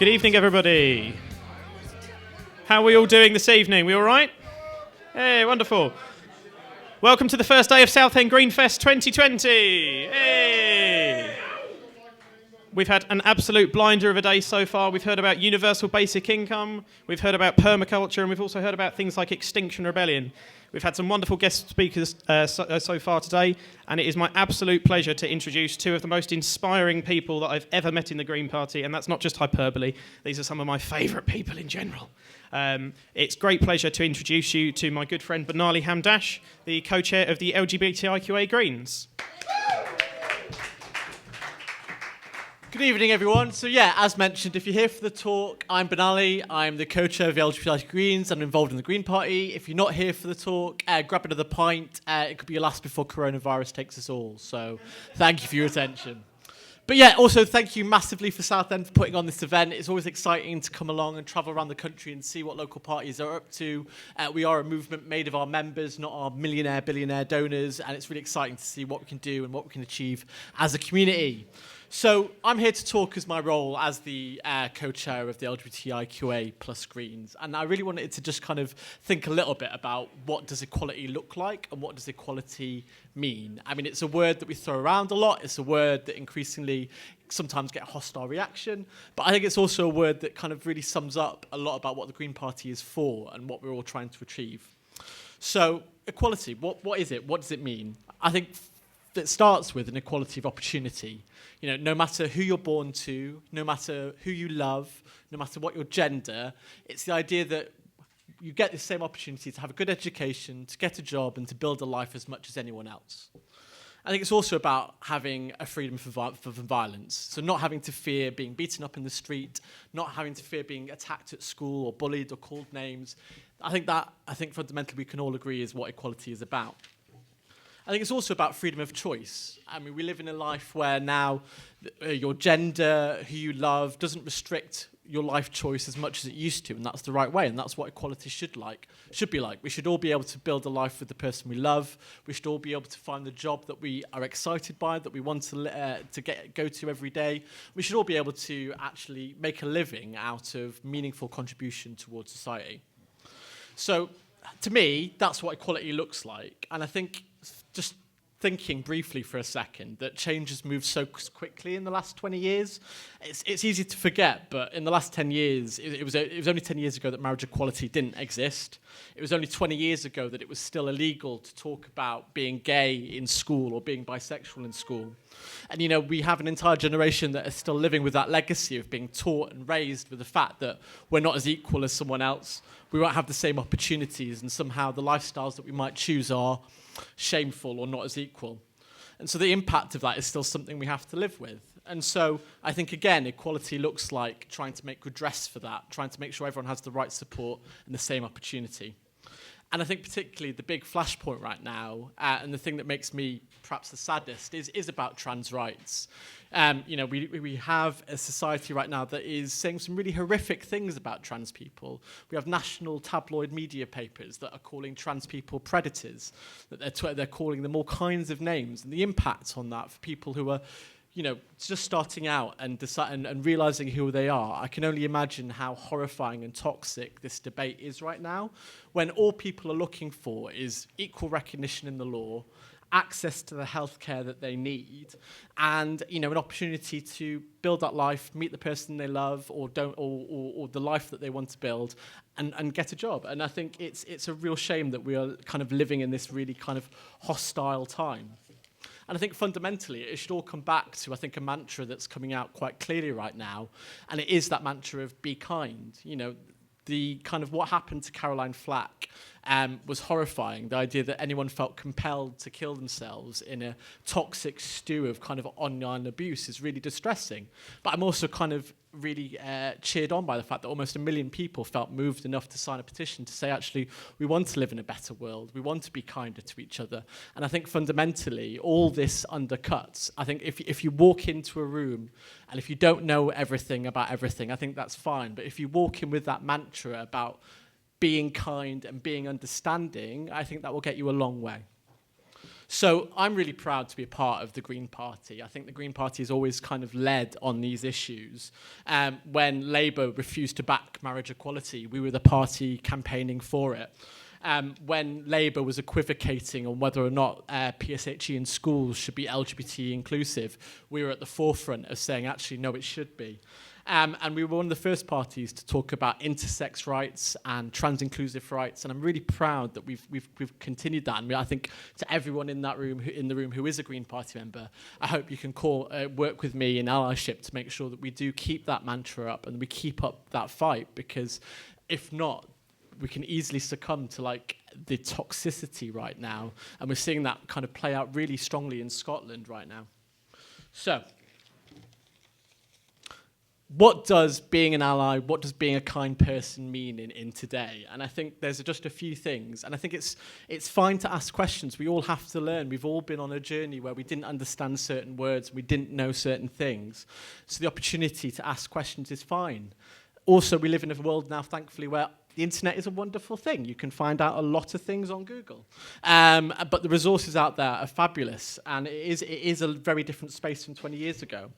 Good evening, everybody. How are we all doing this evening? We all right? Hey, wonderful. Welcome to the first day of Southend GreenFest 2020. Hey! We've had an absolute blinder of a day so far. We've heard about universal basic income, we've heard about permaculture, and we've also heard about things like Extinction Rebellion. We've had some wonderful guest speakers so far today, and it is my absolute pleasure to introduce two of the most inspiring people that I've ever met in the Green Party, and that's not just hyperbole. These are some of my favourite people in general. It's great pleasure to introduce you to my good friend Benali Hamdache, the co-chair of the LGBTIQA Greens. Good evening, everyone. So yeah, as mentioned, if you're here for the talk, I'm Benali. I'm the co-chair of the LGBTIQA Greens. I'm involved in the Green Party. If you're not here for the talk, grab another pint. It could be your last before coronavirus takes us all. So thank you for your attention. But yeah, also thank you massively for Southend for putting on this event. It's always exciting to come along and travel around the country and see what local parties are up to. We are a movement made of our members, not our millionaire, billionaire donors, and it's really exciting to see what we can do and what we can achieve as a community. So I'm here to talk as my role as the co-chair of the LGBTIQA plus Greens. And I really wanted to just kind of think a little bit about what does equality look like and what does equality mean. I mean, it's a word that we throw around a lot. It's a word that increasingly sometimes get a hostile reaction. But I think it's also a word that kind of really sums up a lot about what the Green Party is for and what we're all trying to achieve. So equality, what is it? What does it mean? I think it starts with an equality of opportunity. You know, no matter who you're born to, no matter who you love, no matter what your gender, it's the idea that you get the same opportunity to have a good education, to get a job, and to build a life as much as anyone else. I think it's also about having a freedom from violence. So not having to fear being beaten up in the street, not having to fear being attacked at school or bullied or called names. I think fundamentally we can all agree is what equality is about. I think it's also about freedom of choice. I mean, we live in a life where now your gender, who you love, doesn't restrict your life choice as much as it used to, and that's the right way, and that's what equality should be like. We should all be able to build a life with the person we love. We should all be able to find the job that we are excited by, that we want to go to every day. We should all be able to actually make a living out of meaningful contribution towards society. So, to me, that's what equality looks like, and I think just thinking briefly for a second that change has moved so quickly in the last 20 years. It's easy to forget, but in the last 10 years, it was only 10 years ago that marriage equality didn't exist. It was only 20 years ago that it was still illegal to talk about being gay in school or being bisexual in school. And, you know, we have an entire generation that is still living with that legacy of being taught and raised with the fact that we're not as equal as someone else. We won't have the same opportunities, and somehow the lifestyles that we might choose are shameful or not as equal. And so the impact of that is still something we have to live with. And so I think, again, equality looks like trying to make redress for that, trying to make sure everyone has the right support and the same opportunity. And I think particularly the big flashpoint right now, and the thing that makes me perhaps the saddest, is about trans rights. You know, we have a society right now that is saying some really horrific things about trans people. We have national tabloid media papers that are calling trans people predators, that they're calling them all kinds of names, and the impact on that for people who are, you know, just starting out and realizing who they are. I can only imagine how horrifying and toxic this debate is right now, when all people are looking for is equal recognition in the law, access to the healthcare that they need, and, you know, an opportunity to build that life, meet the person they love or don't, or the life that they want to build, and get a job. And I think it's a real shame that we are kind of living in this really kind of hostile time. And I think fundamentally it should all come back to, I think, a mantra that's coming out quite clearly right now, and it is that mantra of be kind. You know, the kind of what happened to Caroline Flack was horrifying. The idea that anyone felt compelled to kill themselves in a toxic stew of kind of online abuse is really distressing. But I'm also kind of really cheered on by the fact that almost 1 million people felt moved enough to sign a petition to say, actually, we want to live in a better world. We want to be kinder to each other. And I think fundamentally, all this undercuts. I think if you walk into a room and if you don't know everything about everything, I think that's fine. But if you walk in with that mantra about being kind and being understanding, I think that will get you a long way. So I'm really proud to be a part of the Green Party. I think the Green Party has always kind of led on these issues. When Labour refused to back marriage equality, we were the party campaigning for it. When Labour was equivocating on whether or not PSHE in schools should be LGBT inclusive, we were at the forefront of saying, actually, no, it should be. And we were one of the first parties to talk about intersex rights and trans-inclusive rights, and I'm really proud that we've continued that. And I think to everyone in the room who is a Green Party member, I hope you can work with me in allyship to make sure that we do keep that mantra up and we keep up that fight, because if not, we can easily succumb to like the toxicity right now, and we're seeing that kind of play out really strongly in Scotland right now. So, what does being an ally, what does being a kind person mean in today? And I think there's just a few things. And I think it's fine to ask questions. We all have to learn. We've all been on a journey where we didn't understand certain words, we didn't know certain things. So the opportunity to ask questions is fine. Also, we live in a world now, thankfully, where the internet is a wonderful thing. You can find out a lot of things on Google. But the resources out there are fabulous, and it is a very different space from 20 years ago.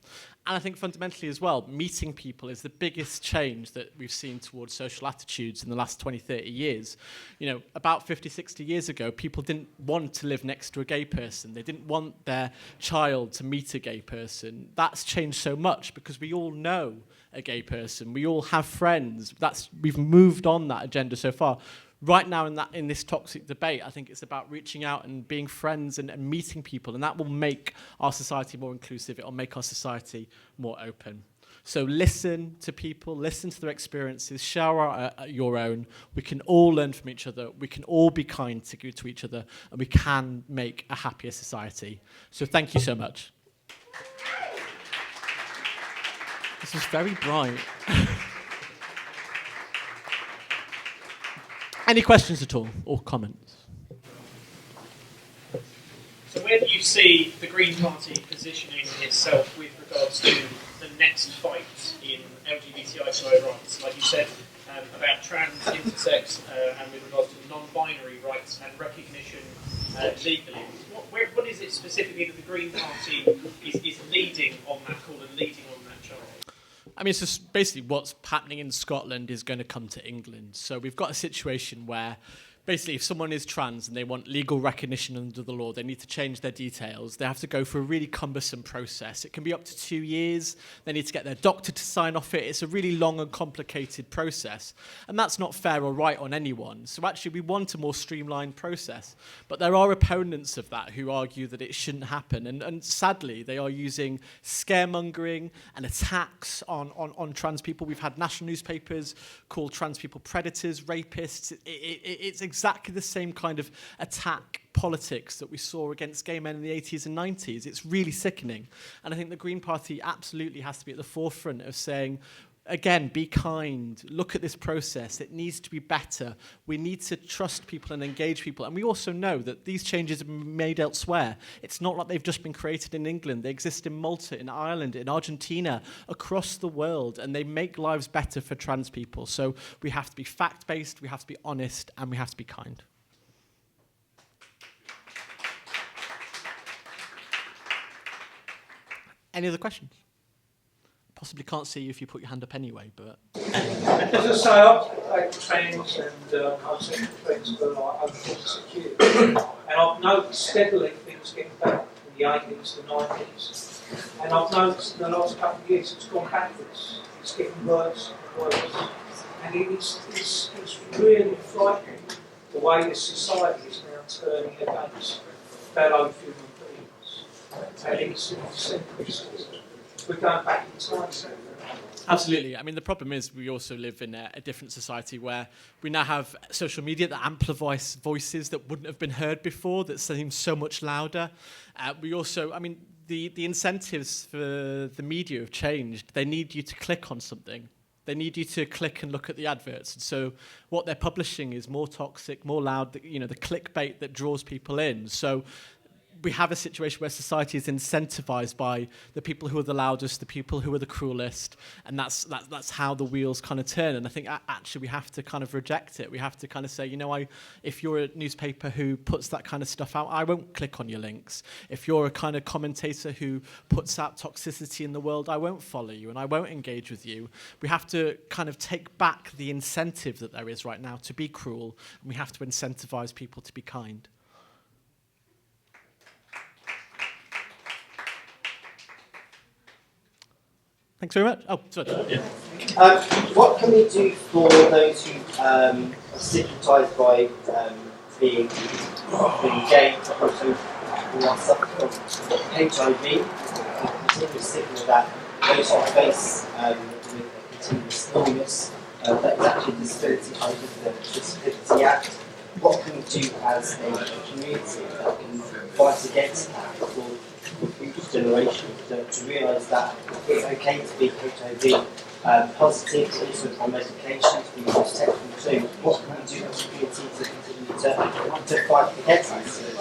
And I think fundamentally as well, meeting people is the biggest change that we've seen towards social attitudes in the last 20, 30 years. You know, about 50, 60 years ago, people didn't want to live next to a gay person. They didn't want their child to meet a gay person. That's changed so much because we all know a gay person. We all have friends. We've moved on that agenda so far. Right now in this toxic debate, I think it's about reaching out and being friends and meeting people, and that will make our society more inclusive. It will make our society more open. So listen to people, listen to their experiences, share your own. We can all learn from each other. We can all be kind to each other, and we can make a happier society. So thank you so much. This is very bright. Any questions at all, or comments? So where do you see the Green Party positioning itself with regards to the next fight in LGBTIQA rights? Like you said, about trans, intersex, and with regards to non-binary rights and recognition legally. What is it specifically that the Green Party is leading on that call and leading on that charge? I mean, it's just basically what's happening in Scotland is going to come to England. So we've got a situation where basically if someone is trans and they want legal recognition under the law, they need to change their details. They have to go through a really cumbersome process. It can be up to 2 years. They need to get their doctor to sign off it. It's a really long and complicated process. And that's not fair or right on anyone. So actually we want a more streamlined process. But there are opponents of that who argue that it shouldn't happen. And sadly, they are using scaremongering and attacks on trans people. We've had national newspapers call trans people predators, rapists. It's exactly the same kind of attack politics that we saw against gay men in the 80s and 90s. It's really sickening. And I think the Green Party absolutely has to be at the forefront of saying, again, be kind, look at this process, it needs to be better. We need to trust people and engage people. And we also know that these changes are made elsewhere. It's not like they've just been created in England. They exist in Malta, in Ireland, in Argentina, across the world, and they make lives better for trans people. So we have to be fact-based, we have to be honest, and we have to be kind. Any other questions? Possibly can't see you if you put your hand up anyway, but... As I say, I've trans and I've seen friends for like over 46 years. And I've noticed steadily things getting better in the 80s, the 90s. And I've noticed in the last couple of years it's gone backwards. It's getting worse and worse. And it's really frightening the way this society is now turning against fellow human beings. And it's we're going back in time. Absolutely. I mean, the problem is we also live in a different society where we now have social media that amplifies voices that wouldn't have been heard before, that seem so much louder. We also, I mean, the incentives for the media have changed. They need you to click on something. They need you to click and look at the adverts. And so what they're publishing is more toxic, more loud, the clickbait that draws people in. So we have a situation where society is incentivized by the people who are the loudest, the people who are the cruelest, and that's how the wheels kind of turn. And I think actually we have to kind of reject it. We have to kind of say, if you're a newspaper who puts that kind of stuff out, I won't click on your links. If you're a kind of commentator who puts out toxicity in the world, I won't follow you and I won't engage with you. We have to kind of take back the incentive that there is right now to be cruel, and we have to incentivize people to be kind. Thanks very much. Oh, sorry. Yeah. What can we do for those who are stigmatised by being gay, but also who are suffering from HIV, continuous stigma that those who face with a continuous illness that is actually a disability under the Disability Act? What can we do as a community that can fight against that for future generations to realise that it's okay to be HIV positive, but also on medication to be protected too? What can we do as a community to continue to fight against this?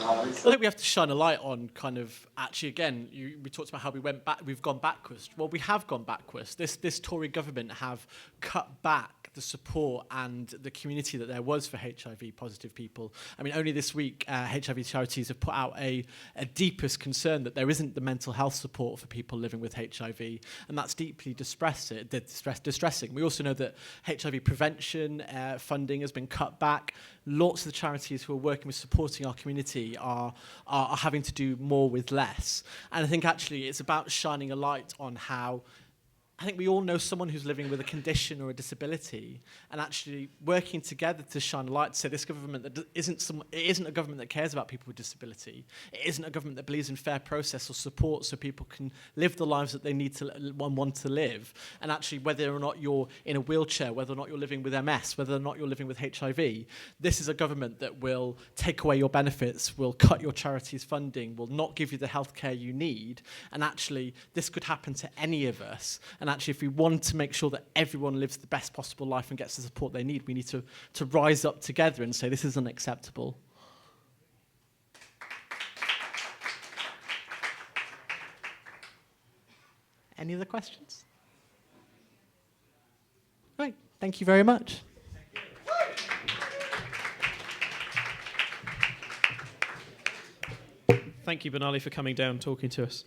I think we have to shine a light on kind of, actually, again, we talked about how we've gone backwards. Well, we have gone backwards. This Tory government have cut back the support and the community that there was for HIV positive people. I mean, only this week, HIV charities have put out a deepest concern that there isn't the mental health support for people living with HIV, and that's deeply distressing. We also know that HIV prevention funding has been cut back. Lots of the charities who are working with supporting our community are having to do more with less. And I think actually it's about shining a light on how I think we all know someone who's living with a condition or a disability, and actually working together to shine a light to say this government that isn't a government that cares about people with disability. It isn't a government that believes in fair process or support so people can live the lives that they need to want to live. And actually, whether or not you're in a wheelchair, whether or not you're living with MS, whether or not you're living with HIV, this is a government that will take away your benefits, will cut your charity's funding, will not give you the healthcare you need. And actually, this could happen to any of us. And actually, if we want to make sure that everyone lives the best possible life and gets the support they need, we need to rise up together and say this is unacceptable. Any other questions? Right, thank you very much. Thank you, Benali, for coming down and talking to us.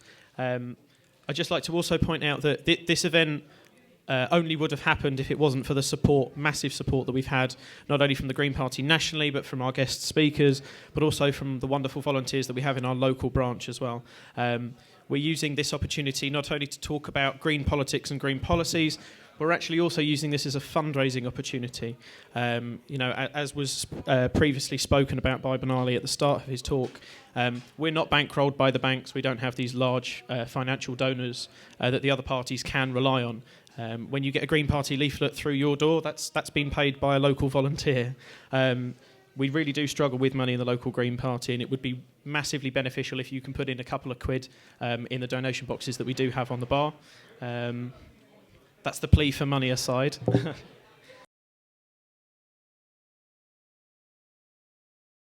I'd just like to also point out that this event only would have happened if it wasn't for the support, massive support that we've had, not only from the Green Party nationally, but from our guest speakers, but also from the wonderful volunteers that we have in our local branch as well. We're using this opportunity not only to talk about green politics and green policies, we're actually also using this as a fundraising opportunity. As was previously spoken about by Benali at the start of his talk, we're not bankrolled by the banks. We don't have these large financial donors that the other parties can rely on. When you get a Green Party leaflet through your door, that's been paid by a local volunteer. We really do struggle with money in the local Green Party, and it would be massively beneficial if you can put in a couple of quid in the donation boxes that we do have on the bar. That's the plea for money aside.